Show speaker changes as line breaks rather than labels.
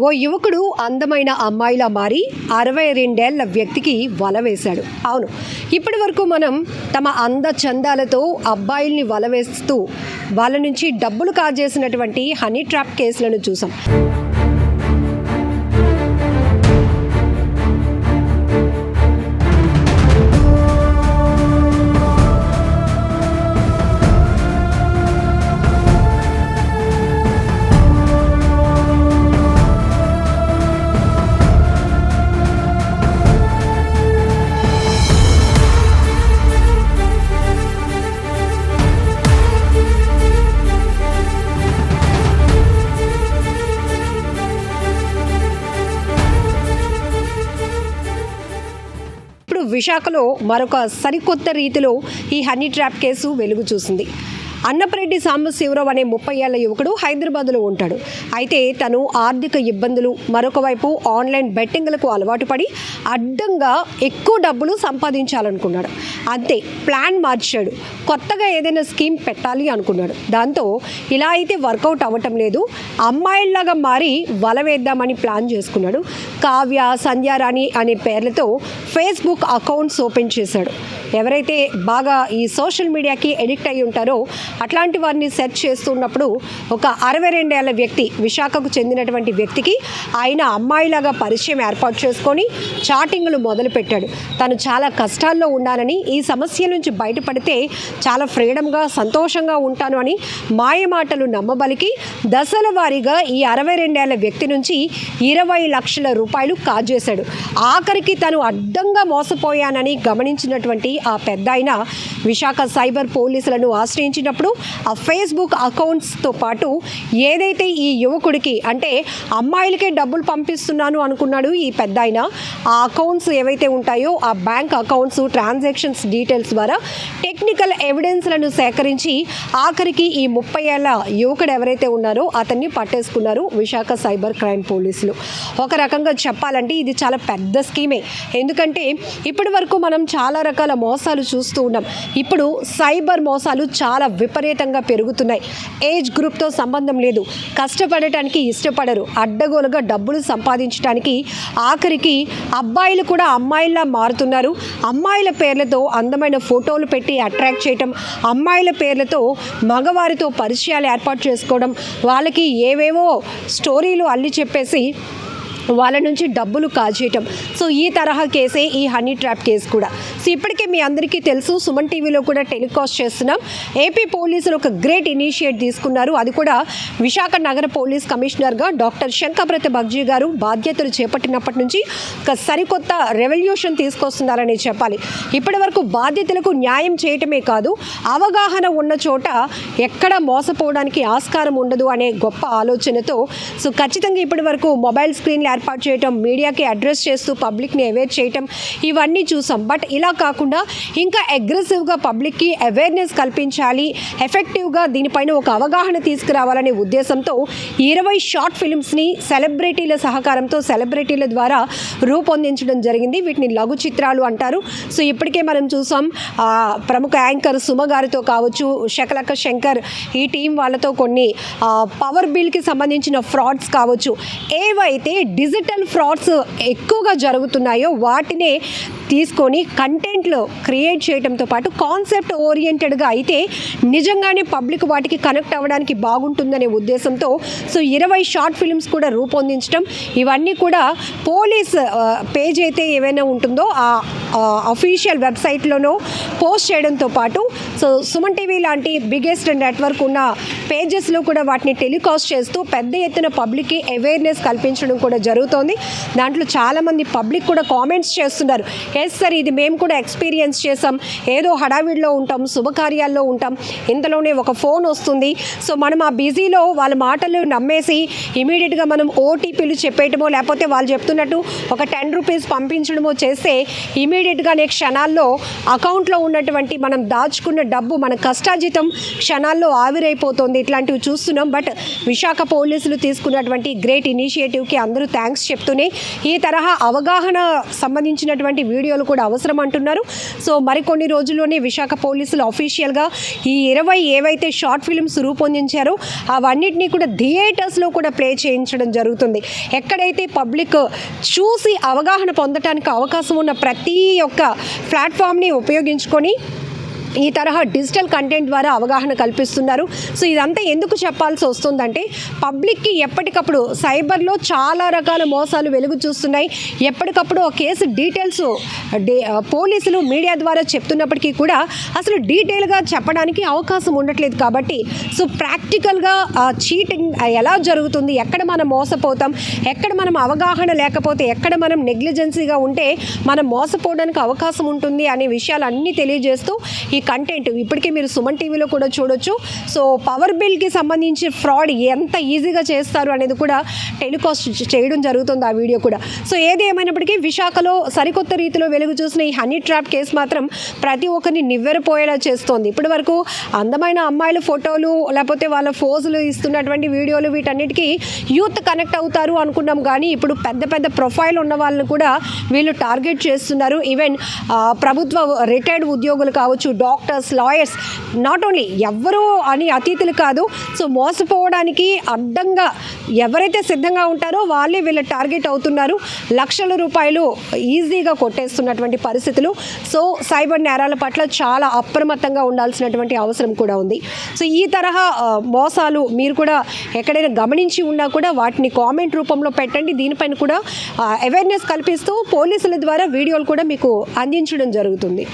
ఓ యువకుడు అందమైన అమ్మాయిలా మారి 62 ఏళ్ల వ్యక్తికి వల వేశాడు. అవును, ఇప్పటి వరకు మనం తమ అందచందాలతో అబ్బాయిల్ని వల వేస్తూ వాళ్ళ నుంచి డబ్బులు కాజేసినటువంటి హనీ ట్రాప్ కేసులను చూసాం. విశాఖలో మరొక సరికొత్త రీతిలో ఈ హనీ ట్రాప్ కేసు వెలుగు చూసింది. అన్నపరెడ్డి సాంబశివరావు అనే 30 ఏళ్ల యువకుడు హైదరాబాద్లో ఉంటాడు. అయితే తను ఆర్థిక ఇబ్బందులు, మరొక వైపు ఆన్లైన్ బెట్టింగ్లకు అలవాటు పడి అడ్డంగా ఎక్కువ డబ్బులు సంపాదించాలనుకున్నాడు. అంతే, ప్లాన్ మార్చాడు. కొత్తగా ఏదైనా స్కీమ్ పెట్టాలి అనుకున్నాడు. దాంతో ఇలా అయితే వర్కౌట్ అవ్వటం లేదు, అమ్మాయిల్లాగా మారి వల వేద్దామని ప్లాన్ చేసుకున్నాడు. కావ్య, సంధ్యారాణి అనే పేర్లతో ఫేస్బుక్ అకౌంట్స్ ఓపెన్ చేశాడు. ఎవరైతే బాగా ఈ సోషల్ మీడియాకి ఎడిక్ట్ అయి ఉంటారో అట్లాంటి వారిని సెర్చ్ చేస్తున్నప్పుడు ఒక 62 ఏళ్ల వ్యక్తి, విశాఖకు చెందినటువంటి వ్యక్తికి ఆయన అమ్మాయిలాగా పరిచయం ఏర్పాటు చేసుకొని చాటింగ్లు మొదలుపెట్టాడు. తను చాలా కష్టాల్లో ఉన్నానని, ఈ సమస్య నుంచి బయటపడితే చాలా ఫ్రీడమ్గా, సంతోషంగా ఉంటాను అని మాయమాటలు నమ్మబలికి దశల వారీగా ఈ 62 ఏళ్ల వ్యక్తి నుంచి 20 లక్షల రూపాయలు కాజేశాడు. ఆఖరికి తను అడ్డంగా మోసపోయానని గమనించినటువంటి ఆ పెద్దాయన విశాఖ సైబర్ పోలీసులను ఆశ్రయించినప్పుడు ఆ ఫేస్బుక్ అకౌంట్స్తో పాటు ఏదైతే ఈ యువకుడికి, అంటే అమ్మాయిలకే డబ్బులు పంపిస్తున్నాను అనుకున్నాడు ఈ పెద్దాయన, ఆ అకౌంట్స్ ఏవైతే ఉంటాయో ఆ బ్యాంక్ అకౌంట్స్, ట్రాన్సాక్షన్స్ డీటెయిల్స్ ద్వారా టెక్నికల్ ఎవిడెన్స్లను సేకరించి ఆఖరికి ఈ 30 ఏళ్ల యువకుడు ఎవరైతే ఉన్నారో అతన్ని పట్టేసుకున్నారు విశాఖ సైబర్ క్రైమ్ పోలీసులు. ఒక రకంగా చెప్పాలంటే ఇది చాలా పెద్ద స్కీమే. ఎందుకంటే ఇప్పటి వరకు మనం చాలా రకాల మోసాలు చూస్తూ ఉన్నాం. ఇప్పుడు సైబర్ మోసాలు చాలా విపరీతంగా పెరుగుతున్నాయి. ఏజ్ గ్రూప్తో సంబంధం లేదు, కష్టపడటానికి ఇష్టపడరు, అడ్డగోలుగా డబ్బులు సంపాదించడానికి ఆఖరికి అబ్బాయిలు కూడా అమ్మాయిల్లా మారుతున్నారు. అమ్మాయిల పేర్లతో అందమైన ఫోటోలు పెట్టి అట్రాక్ట్ చేయటం, అమ్మాయిల పేర్లతో మగవారితో పరిచయాలు ఏర్పాటు చేసుకోవడం, వాళ్ళకి ఏవేవో స్టోరీలు అల్లి చెప్పేసి వాళ్ళ నుంచి డబ్బులు కాజేయటం. సో ఈ తరహా కేసే ఈ హనీ ట్రాప్ కేసు కూడా. సో ఇప్పటికే మీ అందరికీ తెలుసు, సుమన్ టీవీలో కూడా టెలికాస్ట్ చేస్తున్నాం. ఏపీ పోలీసులు ఒక గ్రేట్ ఇనిషియేట్ తీసుకున్నారు. అది కూడా విశాఖ నగర పోలీస్ కమిషనర్గా డాక్టర్ శంకబ్రత బగ్జీ గారు బాధ్యతలు చేపట్టినప్పటి నుంచి ఒక సరికొత్త రెవల్యూషన్ తీసుకొస్తున్నారని చెప్పాలి. ఇప్పటి వరకు బాధ్యతలకు న్యాయం చేయటమే కాదు, అవగాహన ఉన్న చోట ఎక్కడ మోసపోవడానికి ఆస్కారం ఉండదు అనే గొప్ప ఆలోచనతో సో ఖచ్చితంగా ఇప్పటి వరకు మొబైల్ స్క్రీన్లు ఏర్పాటు చేయటం, మీడియాకి అడ్రస్ చేస్తూ పబ్లిక్ని అవేర్ చేయటం, ఇవన్నీ చూసాం. బట్ ఇలా కాకుండా ఇంకా అగ్రెసివ్గా పబ్లిక్కి అవేర్నెస్ కల్పించాలి, ఎఫెక్టివ్గా దీనిపైన ఒక అవగాహన తీసుకురావాలనే ఉద్దేశంతో 20 షార్ట్ ఫిల్మ్స్ని సెలబ్రిటీల సహకారంతో, సెలబ్రిటీల ద్వారా రూపొందించడం జరిగింది. వీటిని లఘు చిత్రాలు అంటారు. సో ఇప్పటికే మనం చూసాం, ప్రముఖ యాంకర్ సుమ గారితో కావచ్చు, శకలక శంకర్ ఈ టీం వాళ్ళతో కొన్ని పవర్ బిల్కి సంబంధించిన ఫ్రాడ్స్ కావచ్చు, ఏవైతే డిజిటల్ ఫ్రాడ్స్ ఎక్కువగా జరుగుతున్నాయో వాటినే తీసుకొని కంటెంట్లో క్రియేట్ చేయడంతో పాటు కాన్సెప్ట్ ఓరియంటెడ్గా అయితే నిజంగానే పబ్లిక్ వాటికి కనెక్ట్ అవ్వడానికి బాగుంటుందనే ఉద్దేశంతో సో 20 షార్ట్ ఫిల్మ్స్ కూడా రూపొందించడం, ఇవన్నీ కూడా పోలీస్ పేజ్ అయితే ఏవైనా ఉంటుందో ఆ అఫీషియల్ వెబ్సైట్లోనో పోస్ట్ చేయడంతో పాటు సో సుమన్ టీవీ లాంటి బిగ్గెస్ట్ నెట్వర్క్ ఉన్న పేజెస్లో కూడా వాటిని టెలికాస్ట్ చేస్తూ పెద్ద ఎత్తున పబ్లిక్కి అవేర్నెస్ కల్పించడం కూడా జరుగుతోంది. దాంట్లో చాలామంది పబ్లిక్ కూడా కామెంట్స్ చేస్తున్నారు, ఎస్ సార్ ఇది మేము కూడా ఎక్స్పీరియన్స్ చేసాం, ఏదో హడావిడిలో ఉంటాం, శుభకార్యాల్లో ఉంటాం, ఇంతలోనే ఒక ఫోన్ వస్తుంది, సో మనం ఆ బిజీలో వాళ్ళ మాటలు నమ్మేసి ఇమీడియట్గా మనం ఓటీపీలు చెప్పేయటమో లేకపోతే వాళ్ళు చెప్తున్నట్టు ఒక 10 రూపీస్ పంపించడమో చేస్తే ఇమీడియట్గానే క్షణాల్లో అకౌంట్లో ఉన్నటువంటి మనం దాచుకున్న డబ్బు, మన కష్టార్జితం క్షణాల్లో ఆవిరైపోతుంది. జరుగుతుంది, ఇట్లాంటివి చూస్తున్నాం. బట్ విశాఖ పోలీసులు తీసుకున్నటువంటి గ్రేట్ ఇనిషియేటివ్కి అందరూ థ్యాంక్స్ చెప్తూనే ఈ తరహా అవగాహన సంబంధించినటువంటి వీడియోలు కూడా అవసరం అంటున్నారు. సో మరికొన్ని రోజుల్లోనే విశాఖ పోలీసులు అఫీషియల్గా ఈ 20 ఏవైతే షార్ట్ ఫిల్మ్స్ రూపొందించారో అవన్నిటినీ కూడా థియేటర్స్లో కూడా ప్లే చేయించడం జరుగుతుంది. ఎక్కడైతే పబ్లిక్ చూసి అవగాహన పొందడానికి అవకాశం ఉన్న ప్రతి ఒక్క ప్లాట్ఫామ్ని ఉపయోగించుకొని ఈ తరహా డిజిటల్ కంటెంట్ ద్వారా అవగాహన కల్పిస్తున్నారు. సో ఇదంతా ఎందుకు చెప్పాల్సి వస్తుందంటే పబ్లిక్కి ఎప్పటికప్పుడు సైబర్లో చాలా రకాల మోసాలు వెలుగు చూస్తున్నాయి. ఎప్పటికప్పుడు ఆ కేసు డీటెయిల్స్ పోలీసులు మీడియా ద్వారా చెప్తున్నప్పటికీ కూడా అసలు డీటెయిల్గా చెప్పడానికి అవకాశం ఉండట్లేదు. కాబట్టి సో ప్రాక్టికల్గా చీటింగ్ ఎలా జరుగుతుంది, ఎక్కడ మనం మోసపోతాం, ఎక్కడ మనం అవగాహన లేకపోతే, ఎక్కడ మనం నెగ్లిజెన్సీగా ఉంటే మనం మోసపోవడానికి అవకాశం ఉంటుంది అనే విషయాలన్నీ తెలియజేస్తూ ఈ కంటెంట్ ఇప్పటికే మీరు సుమన్ టీవీలో కూడా చూడొచ్చు. సో పవర్ బిల్కి సంబంధించి ఫ్రాడ్ ఎంత ఈజీగా చేస్తారు అనేది కూడా టెలికాస్ట్ చేయడం జరుగుతుంది ఆ వీడియో కూడా. సో ఏది ఏమైనప్పటికీ విశాఖలో సరికొత్త రీతిలో వెలుగు చూసిన ఈ హనీ ట్రాప్ కేసు మాత్రం ప్రతి ఒక్కరిని నివ్వెరపోయేలా చేస్తోంది. ఇప్పటి వరకు అందమైన అమ్మాయిల ఫోటోలు లేకపోతే వాళ్ళ ఫోజులు ఇస్తున్నటువంటి వీడియోలు వీటన్నిటికీ యూత్ కనెక్ట్ అవుతారు అనుకున్నాం. కానీ ఇప్పుడు పెద్ద పెద్ద ప్రొఫైల్ ఉన్న వాళ్ళని కూడా వీళ్ళు టార్గెట్ చేస్తున్నారు. ఈవెన్ ప్రభుత్వ రిటైర్డ్ ఉద్యోగులు కావచ్చు, డాక్టర్స్, లాయర్స్, నాట్ ఓన్లీ ఎవ్వరూ అని అతిథులు కాదు. సో మోసపోవడానికి అడ్డంగా ఎవరైతే సిద్ధంగా ఉంటారో వాళ్ళే వీళ్ళ టార్గెట్ అవుతున్నారు. లక్షల రూపాయలు ఈజీగా కొట్టేస్తున్నటువంటి పరిస్థితులు. సో సైబర్ నేరాల పట్ల చాలా అప్రమత్తంగా ఉండాల్సినటువంటి అవసరం కూడా ఉంది. సో ఈ తరహా మోసాలు మీరు కూడా ఎక్కడైనా గమనించి ఉన్నా కూడా వాటిని కామెంట్ రూపంలో పెట్టండి. దీనిపైన కూడా అవేర్నెస్ కల్పిస్తూ పోలీసుల ద్వారా వీడియోలు కూడా మీకు అందించడం జరుగుతుంది.